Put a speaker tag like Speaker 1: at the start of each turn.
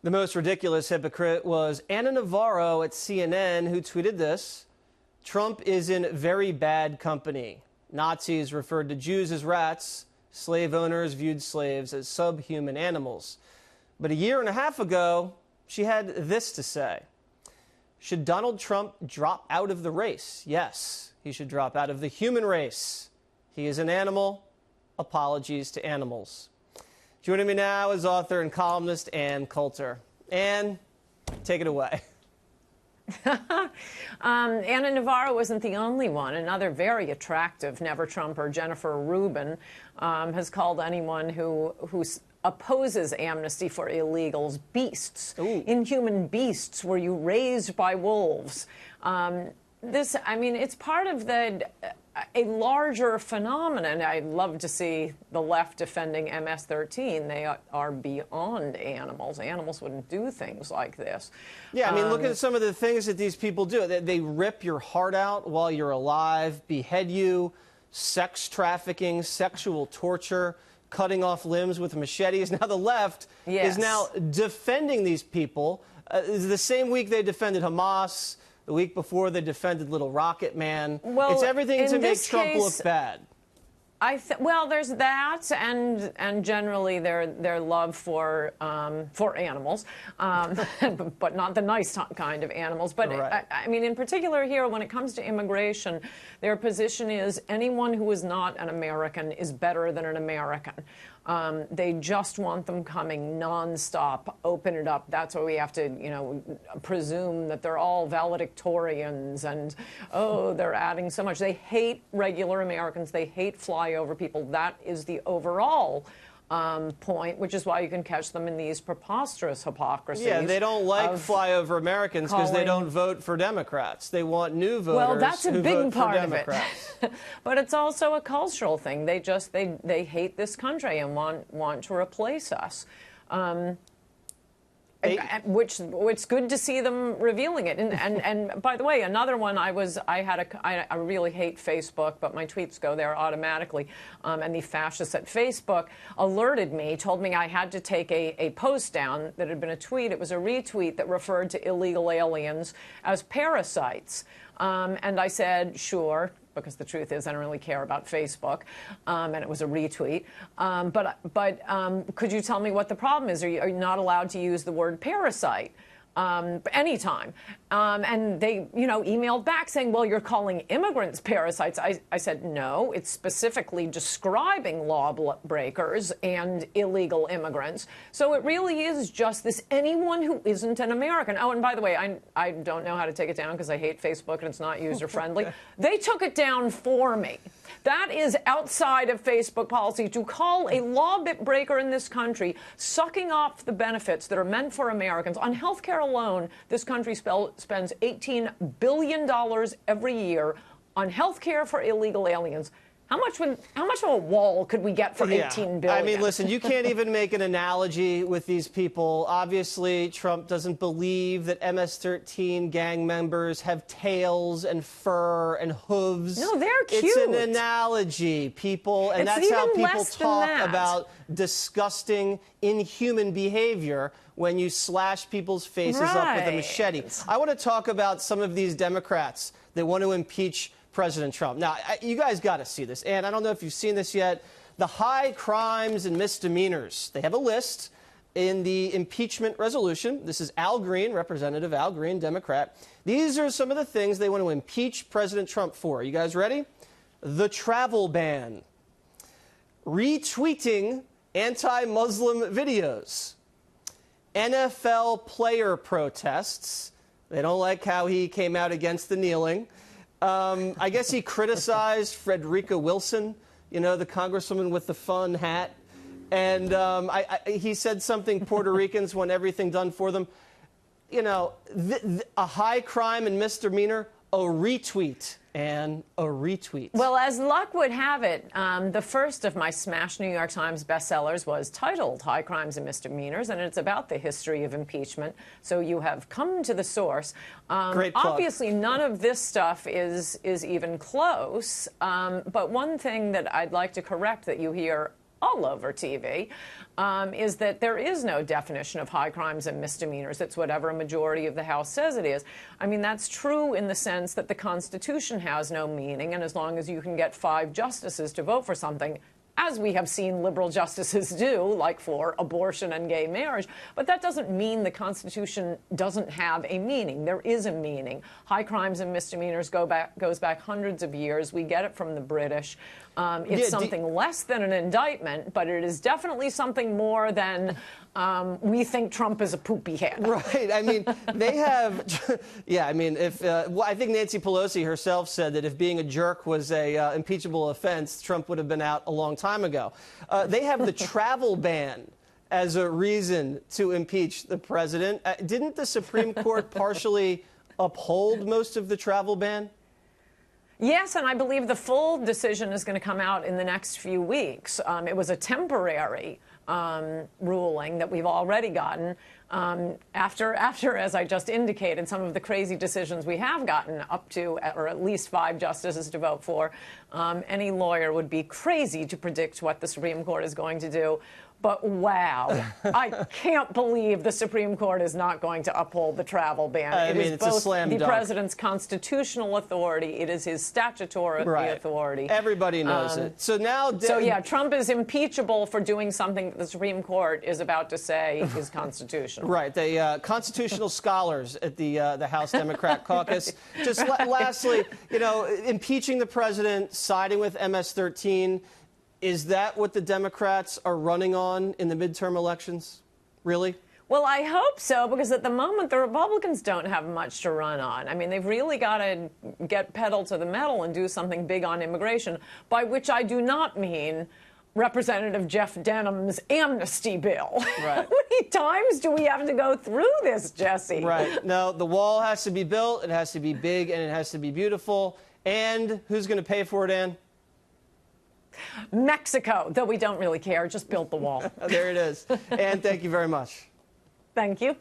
Speaker 1: The most ridiculous hypocrite was Ana Navarro at CNN, who tweeted this: Trump is in very bad company. Nazis referred to Jews as rats. Slave owners viewed slaves as subhuman animals. But a year and a half ago, she had this to say. Should Donald Trump drop out of the race? Yes, he should drop out of the human race. He is an animal. Apologies to animals. Joining me now is author and columnist Ann Coulter. Ann, take it away.
Speaker 2: Ana Navarro wasn't the only one. Another very attractive never-Trumper, Jennifer Rubin, has called anyone who opposes amnesty for illegals beasts.
Speaker 1: Ooh.
Speaker 2: Inhuman beasts were you raised by wolves. It's part of a larger phenomenon. I'd love to see the left defending MS-13. They are beyond animals. Animals wouldn't do things like this.
Speaker 1: Yeah, I mean, look at some of the things that these people do. They rip your heart out while you're alive, behead you, sex trafficking, sexual torture, cutting off limbs with machetes. Now the left is now defending these people. The same week they defended Hamas. The week before, they defended Little Rocket Man.
Speaker 2: Well,
Speaker 1: it's everything to make Trump look bad.
Speaker 2: Well, there's that, and generally their love for animals, but not the nice kind of animals. But
Speaker 1: right.
Speaker 2: I mean, in particular here, when it comes to immigration, their position is anyone who is not an American is better than an American. They just want them coming nonstop, open it up. That's why we have to, presume that they're all valedictorians and, oh, they're adding so much. They hate regular Americans. They hate flyover people. That is the overall point, which is why you can catch them in these preposterous hypocrisies.
Speaker 1: Yeah, they don't like flyover Americans because they don't vote for Democrats. They want new voters.
Speaker 2: Well, that's a big part of it. But it's also a cultural thing. They hate this country and want to replace us. Which it's good to see them revealing it. And by the way, another one I really hate Facebook, but my tweets go there automatically. And the fascists at Facebook alerted me, told me I had to take a post down that had been a tweet. It was a retweet that referred to illegal aliens as parasites. And I said, sure, because the truth is I don't really care about Facebook, and it was a retweet. But could you tell me what the problem is? Are you not allowed to use the word parasite anytime? And they, emailed back saying, well, you're calling immigrants parasites. I said, no, it's specifically describing lawbreakers and illegal immigrants. So it really is just this anyone who isn't an American. Oh, and by the way, I don't know how to take it down because I hate Facebook and it's not user-friendly. They took it down for me. That is outside of Facebook policy to call a lawbreaker in this country sucking off the benefits that are meant for Americans. On health care alone, this country spends $18 billion every year on health care for illegal aliens. How much of a wall could we get for $18 billion?
Speaker 1: I mean, listen, you can't even make an analogy with these people. Obviously, Trump doesn't believe that MS-13 gang members have tails and fur and hooves.
Speaker 2: No, they're cute.
Speaker 1: It's an analogy, people, and that's how people talk about disgusting, inhuman behavior when you slash people's faces up with a machete. I want to talk about some of these Democrats that want to impeach President Trump. Now, you guys got to see this. And I don't know if you've seen this yet. The high crimes and misdemeanors. They have a list in the impeachment resolution. This is Al Green, Representative Al Green, Democrat. These are some of the things they want to impeach President Trump for. Are you guys ready? The travel ban. Retweeting anti-Muslim videos. NFL player protests. They don't like how he came out against the kneeling. I guess he criticized Frederica Wilson, the congresswoman with the fun hat. And he said something, Puerto Ricans want everything done for them. A high crime and misdemeanor, a retweet. And a retweet.
Speaker 2: Well, as luck would have it, the first of my smash New York Times bestsellers was titled High Crimes and Misdemeanors, and it's about the history of impeachment. So you have come to the source.
Speaker 1: Great plug.
Speaker 2: Obviously, none of this stuff is even close. But one thing that I'd like to correct that you hear all over TV, is that there is no definition of high crimes and misdemeanors. It's whatever a majority of the House says it is. I mean, that's true in the sense that the Constitution has no meaning, and as long as you can get 5 justices to vote for something, as we have seen liberal justices do, like for abortion and gay marriage. But that doesn't mean the Constitution doesn't have a meaning. There is a meaning. High crimes and misdemeanors goes back hundreds of years. We get it from the British. It's something less than an indictment, but it is definitely something more than we think Trump is a poopy head.
Speaker 1: Right. I mean, they have, yeah, I mean, if, well, I think Nancy Pelosi herself said that if being a jerk was a impeachable offense, Trump would have been out a long time ago. They have the travel ban as a reason to impeach the president. Didn't the Supreme Court partially uphold most of the travel ban?
Speaker 2: Yes, and I believe the full decision is going to come out in the next few weeks. It was a temporary ruling that we've already gotten after, as I just indicated, some of the crazy decisions we have gotten up to, or at least 5 justices to vote for. Any lawyer would be crazy to predict what the Supreme Court is going to do. But wow, I can't believe the Supreme Court is not going to uphold the travel ban.
Speaker 1: I mean, it's both a slam dunk.
Speaker 2: The president's constitutional authority, it is his statutory authority.
Speaker 1: Everybody knows it. So now,
Speaker 2: so yeah, Trump is impeachable for doing something that the Supreme Court is about to say is constitutional.
Speaker 1: Right. The constitutional scholars at the House Democrat caucus. Just lastly, you know, impeaching the president, siding with MS-13. Is that what the Democrats are running on in the midterm elections? Really?
Speaker 2: Well, I hope so, because at the moment, the Republicans don't have much to run on. I mean, they've really got to get pedal to the metal and do something big on immigration, by which I do not mean Representative Jeff Denham's amnesty bill.
Speaker 1: Right.
Speaker 2: How many times do we have to go through this, Jesse?
Speaker 1: Right. No, the wall has to be built, it has to be big, and it has to be beautiful. And who's going to pay for it, Ann?
Speaker 2: Mexico, though we don't really care, just build the wall.
Speaker 1: There it is. Ann, thank you very much.
Speaker 2: Thank you.